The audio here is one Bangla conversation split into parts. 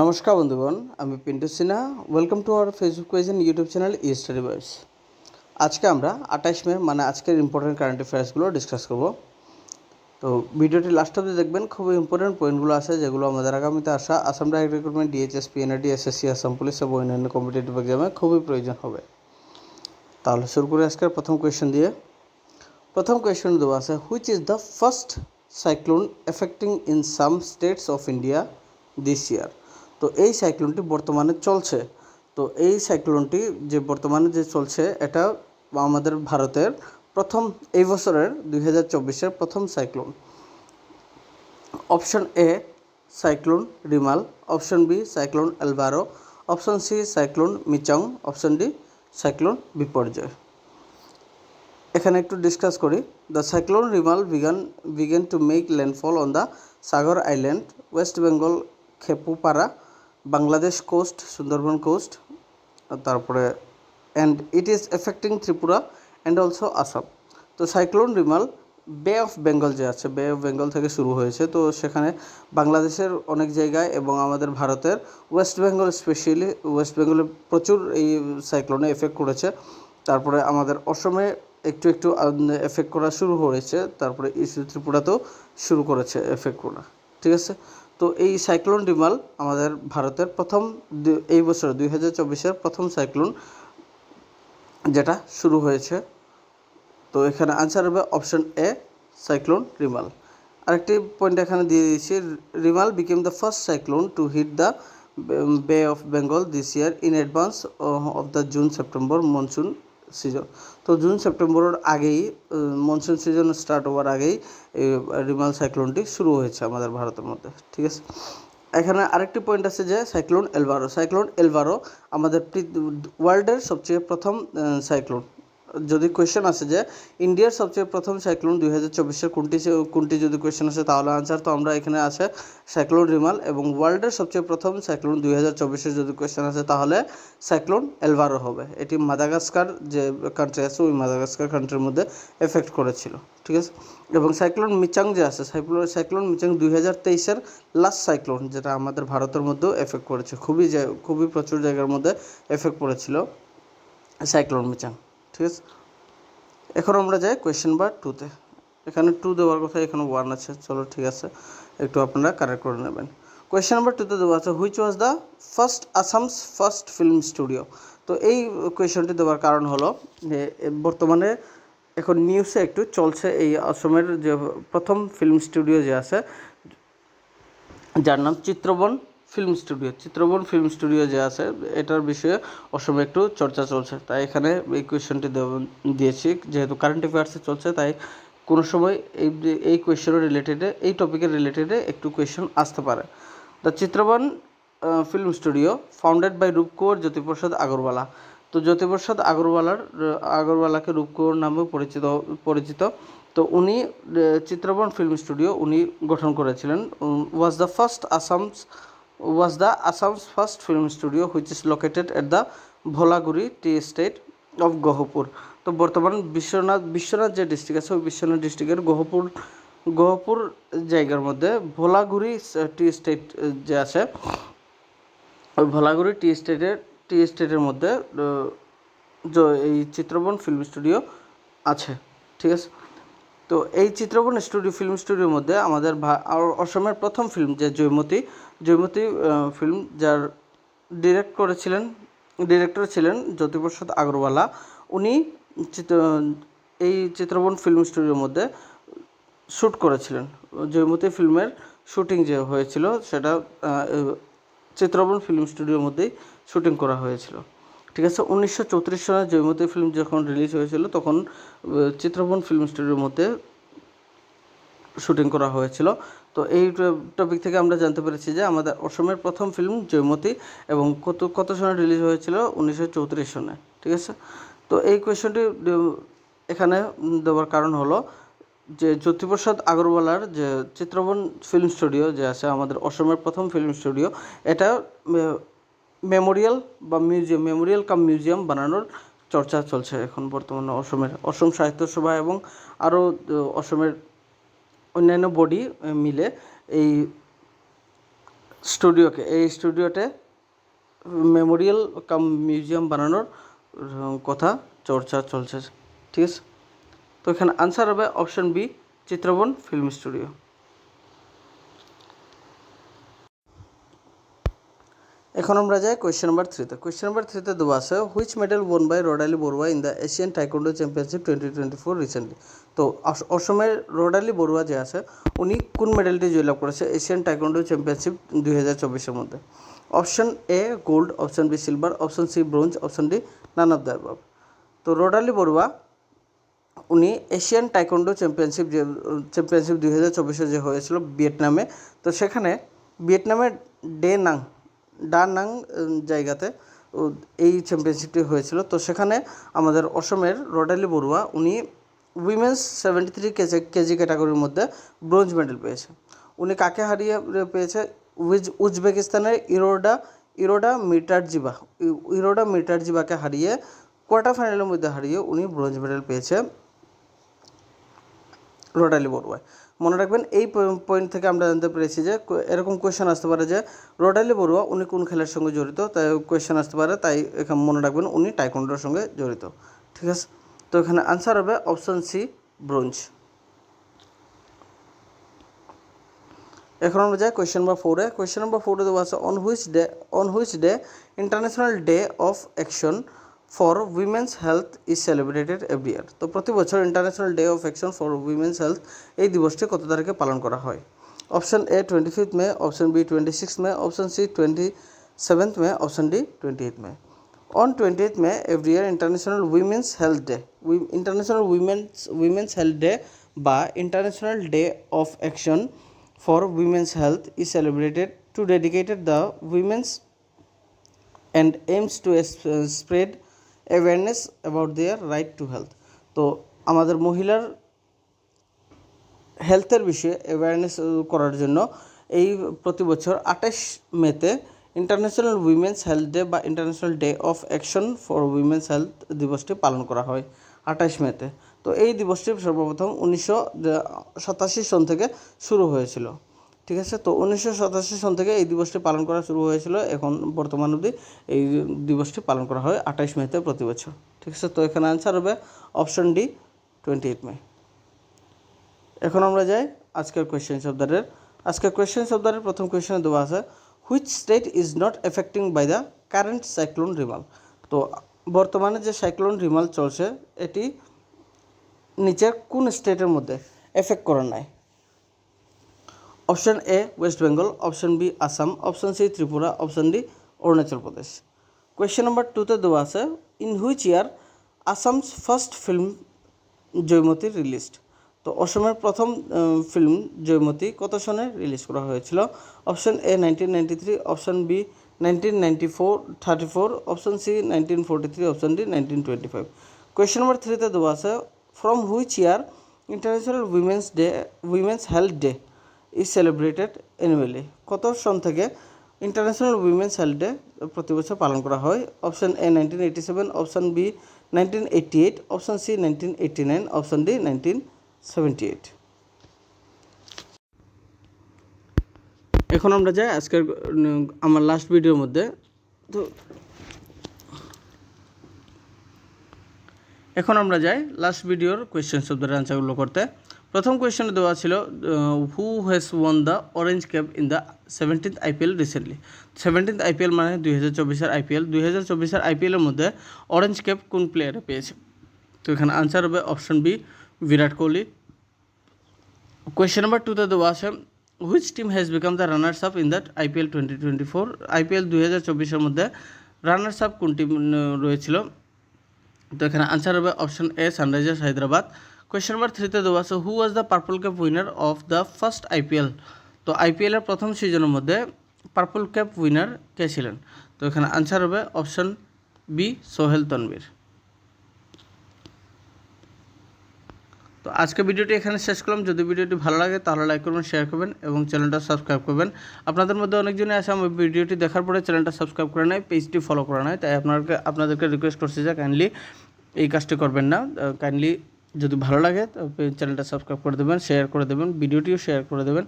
নমস্কার বন্ধুগণ, আমি Pintu Sinha. Welcome to our Facebook page and YouTube channel study bars. আজকে আমরা 28 মে মানে আজকের ইম্পর্টেন্ট কারেন্ট অ্যাফেয়ার্সগুলো ডিসকাস করব। তো ভিডিওটি লাস্ট অবধি দেখবেন, খুবই ইম্পর্টেন্ট পয়েন্টগুলো আছে যেগুলো আমাদের আগামীতে আসা Assam direct recruitment, DHSP, NRD, SSC, Assam police এবং অন্যান্য কম্পিটিটিভ এক্সামে খুবই প্রয়োজন হবে। তাহলে শুরু করি আজকের প্রথম কোয়েশ্চেন দিয়ে। প্রথম কোয়েশ্চেন দেওয়া আছে, which is the first cyclone affecting in some states of India this ইয়ার। তো এই সাইক্লোনটি বর্তমানে চলছে। তো এই সাইক্লোনটি যে বর্তমানে যে চলছে এটা আমাদের ভারতের প্রথম এই বছরের 2024-এর প্রথম cyclone. Option A cyclone Remal, option B cyclone Alvaro, option C cyclone Michaung, option D cyclone Biparjoy. এখানে একটু ডিসকাস করি। The cyclone Remal began to make landfall on the Sagar island, West Bengal, Khepupara, Bangladesh coast, Sundarban coast, তারপরে and it is affecting Tripura and also Assam. তো cyclone Remal bay of Bengal যে আছে, বে অফ বেঙ্গল থেকে শুরু হয়েছে। তো সেখানে বাংলাদেশের অনেক জায়গায় এবং আমাদের ভারতের ওয়েস্ট বেঙ্গল, স্পেশালি ওয়েস্ট বেঙ্গলে প্রচুর এই সাইক্লোনে এফেক্ট করেছে। তারপরে আমাদের অসমে একটু একটু এফেক্ট করা শুরু হয়েছে, তারপরে ত্রিপুরাতেও শুরু করেছে এফেক্ট করা। ঠিক আছে। তো এই সাইক্লোন রিমাল আমাদের ভারতের প্রথম এই বছর 2024-এর প্রথম সাইক্লোন যেটা শুরু হয়েছে। তো এখানে আনসার হবে অপশন এ সাইক্লোন রিমাল। আরেকটি পয়েন্ট এখানে দিয়ে দিয়েছি, Remal became the first cyclone to hit the bay of Bengal this year in advance of the June September monsoon season. তো জুন সেপ্টেম্বরের আগেই, মনসুন সিজন স্টার্ট হওয়ার আগেই এই রিমাল সাইক্লোনটি শুরু হয়েছে আমাদের ভারতের মধ্যে। ঠিক আছে। এখানে আরেকটি পয়েন্ট আছে যে সাইক্লোন এলভারো আমাদের ওয়ার্ল্ডের সবচেয়ে প্রথম সাইক্লোন। যদি কোয়েশ্চেন আসে যে ইন্ডিয়ার সবচেয়ে প্রথম সাইক্লোন 2024-এর কোনটি যদি কোয়েশ্চেন আসে তাহলে আনসার তো আমরা এখানে আছে সাইক্লোন রিমাল, এবং ওয়ার্ল্ডের সবচেয়ে প্রথম সাইক্লোন 2024-এর যদি কোয়েশ্চেন আসে তাহলে সাইক্লোন এলভারো হবে। এটি মাদাগাস্কার যে কান্ট্রি আছে ওই মাদাগাস্কার কান্ট্রির মধ্যে এফেক্ট করেছিল। ঠিক আছে। এবং সাইক্লোন মিচাং যে আছে, সাইক্লোন মিচাং 2023-এর লাস্ট সাইক্লোন, যেটা আমাদের ভারতের মধ্যেও এফেক্ট করেছে, খুবই প্রচুর জায়গার মধ্যে এফেক্ট করেছিল সাইক্লোন মিচাং। ঠিক আছে। এখন আমরা যাই কোয়েশ্চেন নাম্বার 2-তে। এখানে 2 দেওয়ার কথা, এখানে 1 আছে। চলো ঠিক আছে, একটু আপনারা কারেক্ট করে নেবেন। কোয়েশ্চেন নাম্বার 2-তে দেওয়া আছে, which was the Assam's first film studio. তো এই কোয়েশ্চনটি দেওয়ার কারণ হলো যে বর্তমানে এখন নিউজে একটু চলছে এই আসামের যে প্রথম ফিল্ম স্টুডিও যে আছে, যার নাম চিত্রবন ফিল্ম স্টুডিও যে আছে, এটার বিষয়ে অসমে একটু চর্চা চলছে। তাই এখানে এই কোয়েশ্চনটি দিয়েছি, যেহেতু কারেন্ট অ্যাফেয়ার্সে চলছে, তাই কোনো সময় এই কোয়েশ্চনের রিলেটেডে, এই টপিকের রিলেটেডে একটু কোয়েশ্চন আসতে পারে। The Chitraban film studio founded by Rupkonwar Jyotiprasad Agarwala. তো জ্যোতিপ্রসাদ আগরওয়ালাকে রূপকুঁওর নামেও পরিচিত। তো উনি চিত্রবন ফিল্ম স্টুডিও উনি গঠন করেছিলেন। Was the Assam's first film studio which is located at the Bholaguri tea estate of Gohpur. তো বর্তমান বিশ্বনাথ যে ডিস্ট্রিক্ট আছে ওই বিশ্বনাথ ডিস্ট্রিক্টের গহপুর জায়গার মধ্যে ভোলাগুড়ি টি এস্টেট যে আছে, ওই ভোলাগুড়ি টি এস্টেটের মধ্যে এই চিত্রবন ফিল্ম স্টুডিও আছে। ঠিক আছে। তো এই চিত্রবন ফিল্ম স্টুডিওর মধ্যে আমাদের অসমের প্রথম ফিল্ম যে জয়মতী ফিল্ম, যার ডিরেক্টর ছিলেন জ্যোতিপ্রসাদ আগরওয়ালা। উনি এই চিত্রবন ফিল্ম স্টুডিওর মধ্যে শ্যুট করেছিলেন। জয়মতী ফিল্মের শ্যুটিং যে হয়েছিল সেটা চিত্রবন ফিল্ম স্টুডিওর মধ্যেই শ্যুটিং করা হয়েছিল। ঠিক আছে। 1934 সালে জয়মতী ফিল্ম যখন রিলিজ হয়েছিল তখন চিত্রবন ফিল্ম স্টুডিওর মধ্যে শ্যুটিং করা হয়েছিল। তো এই টপিক থেকে আমরা জানতে পেরেছি যে আমাদের অসমের প্রথম ফিল্ম জয়মতী, এবং কত সনে রিলিজ হয়েছিল 1934 সনে। ঠিক আছে। তো এই কোয়েশ্চনটি এখানে দেওয়ার কারণ হলো যে জ্যোতিপ্রসাদ আগরওয়ালার যে চিত্রবন ফিল্ম স্টুডিও যে আছে আমাদের অসমের প্রথম ফিল্ম স্টুডিও, এটা মেমোরিয়াল কাম মিউজিয়াম বানানোর চর্চা চলছে এখন বর্তমানে অসম সাহিত্য সভা এবং আরও অসমের অন্যান্য বডি মিলে এই স্টুডিওকে, এই স্টুডিওতে মেমোরিয়াল কাম মিউজিয়াম বানানোর কথা চর্চা চলছে। ঠিক আছে, তো এখানে আনসার হবে option B, Chitraban film studio. এখন আমরা যাই কোয়েশ্চেন নাম্বার 3-তে। কোয়েশ্চেন নাম্বার 3-তে দেওয়া আছে which medal won by Rodali Baruah in the Asian taekwondo championship 2024 recently. তো অসমের রোডালি বড়ুয়া যে আছে উনি কোন মেডেলটি জয়লাভ করেছে এশিয়ান টাইকোন্ডো চ্যাম্পিয়নশিপ 2024-এর মধ্যে? Option A gold, option B silver, option C bronze, option D none of the above. তো রোডালি বড়ুয়া উনি এশিয়ান টাইকোন্ডো চ্যাম্পিয়নশিপ 2024-এ যে হয়েছিল ভিয়েতনামে, তো সেখানে ভিয়েতনামের ডা নাং জায়গাতে এই চ্যাম্পিয়নশিপটি হয়েছিল। তো সেখানে আমাদের অসমের রোডালি বড়ুয়া উনি উইমেন্স 73 কেজি ক্যাটাগরির মধ্যে ব্রোঞ্জ মেডেল পেয়েছে। উনি কাকে হারিয়ে পেয়েছে? উজবেকিস্তানের ইরোডা মিটারজিবাকে হারিয়ে কোয়ার্টার ফাইনালের মধ্যে হারিয়ে উনি ব্রোঞ্জ মেডেল পেয়েছে রোডালি বড়ুয়া। মনে রাখবেন এই পয়েন্ট থেকে আমরা জানতে পেরেছি যে এরকম কোয়েশ্চেন আসতে পারে যে রোডালি বড়ুয়া উনি কোন খেলার সঙ্গে জড়িত, তাই কোয়েশ্চেন আসতে পারে, তাই এখানে মনে রাখবেন উনি টাইকোন্ডোর সঙ্গে জড়িত। ঠিক আছে, তো এখানে আনসার হবে অপশন সি ব্রোঞ্জ। এখন আমরা যাই কোয়েশ্চেন নাম্বার 4-এ। কোয়েশ্চেন নাম্বার 4-এ দেওয়া আছে on which day international day of action for women's health is celebrated every year. তো প্রতি বছর international day of action for women's health এই দিবসটি কত তারিখে পালন করা হয়? Option A 25 May, option B 26 May, option C 27 May, option D 28 May. On 20th May every year International Women's Health Day, International Women's Health Day বা International Day of Action for Women's Health is celebrated to dedicate the women's and aims to spread awareness about their right to health. তো আমাদের মহিলার হেলথের বিষয়ে অ্যাওয়ারনেস করার জন্য এই প্রতি বছর 28 মেতে ইন্টারন্যাশনাল উইমেন্স হেলথ ডে বা international day of action for women's health দিবসটি পালন করা হয় 28 মেতে। তো এই দিবসটি সর্বপ্রথম 1987 সন থেকে শুরু হয়েছিল। ঠিক আছে, তো 1987 সন থেকে এই দিবসটি পালন করা শুরু হয়েছিল, এখন বর্তমান অবধি এই দিবসটি পালন করা হয় 28 মেতে প্রতি বছর। ঠিক আছে, তো এখানে আনসার হবে অপশন ডি 28 মে। এখন আমরা যাই আজকের কোয়েশ্চেন শব্দের। আজকের কোয়েশ্চেন শব্দের প্রথম কোয়েশ্চেনে দেওয়া আছে which state is not affecting by the current cyclone Remal. তো বর্তমানে যে সাইক্লোন রিমাল চলছে এটি নিচের কোন স্টেটের মধ্যে এফেক্ট করা নাই? Option A West Bengal, option B Assam, option C Tripura, option D Arunachal Pradesh. Question number 2-তে দেওয়া আছে in which year Assam's first film Joymoti released. তো অসমের প্রথম ফিল্ম জয়মতী কত সনে রিলিজ করা হয়েছিল? Option A 1993, option B 1934, option C 1943, option D 1925। Question number 3-তে দেওয়া আছে from which year international women's health day is celebrated annually. কত সন থেকে ইন্টারন্যাশনাল উইমেন্স হেলথ ডে প্রতি বছর পালন করা হয়? Option A 1987, option B 1988, option C 1989, option D 1978। এখন আমরা যাই আজকের আমার লাস্ট ভিডিওর মধ্যে। তো এখন আমরা যাই লাস্ট ভিডিওর কোয়েশ্চেন শব্দের আনসারগুলো করতে। প্রথম কোয়েশ্চেনে দেওয়া ছিল who has one the orange cap in the 17th IPL recently. 17th IPL মানে 2024-এর IPL। 2024-এর IPL-এর মধ্যে অরেঞ্জ ক্যাপ কোন প্লেয়ারে পেয়েছে? তো এখানে আনসার হবে option B Virat Kohli. Question number 2-তে দেওয়া আছে which team has become the runners up in that IPL 2024। IPL 2024-এর মধ্যে রানার্স আপ কোন টিম রয়েছিল? তো এখানে আনসার হবে option A Sunrisers Hyderabad. Question number 3-তে দেওয়া আছে who was the purple cap winner of the first IPL। তো IPL-এর প্রথম সিজনের মধ্যে পার্পল ক্যাপ উইনার কে ছিলেন? তো এখানে আনসার হবে অপশন বি সোহেল তনবীর। তো আজকে ভিডিওটি এখানে শেষ করলাম। যদি ভিডিওটি ভালো লাগে তাহলে লাইক করবেন, শেয়ার করবেন এবং চ্যানেলটা সাবস্ক্রাইব করবেন। আপনাদের মধ্যে অনেকজনই আছে আমার ভিডিওটি দেখার পরে চ্যানেলটা সাবস্ক্রাইব করে নেয়, পেজটি ফলো করে নেয়, তাই আপনাদেরকে রিকোয়েস্ট করছি যে কাইন্ডলি এই কাজটি করবেন না। কাইন্ডলি যদি ভালো লাগে চ্যানেলটা সাবস্ক্রাইব করে দেবেন, শেয়ার করে দেবেন, ভিডিওটিও শেয়ার করে দেবেন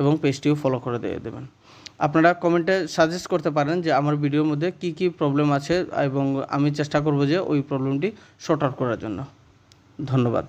এবং পেজটিও ফলো করে দিয়ে দেবেন। আপনারা কমেন্টে সাজেস্ট করতে পারেন যে আমার ভিডিওর মধ্যে কী কী প্রবলেম আছে এবং আমি চেষ্টা করব যে ওই প্রবলেমটি শর্ট আউট করার জন্য। ধন্যবাদ।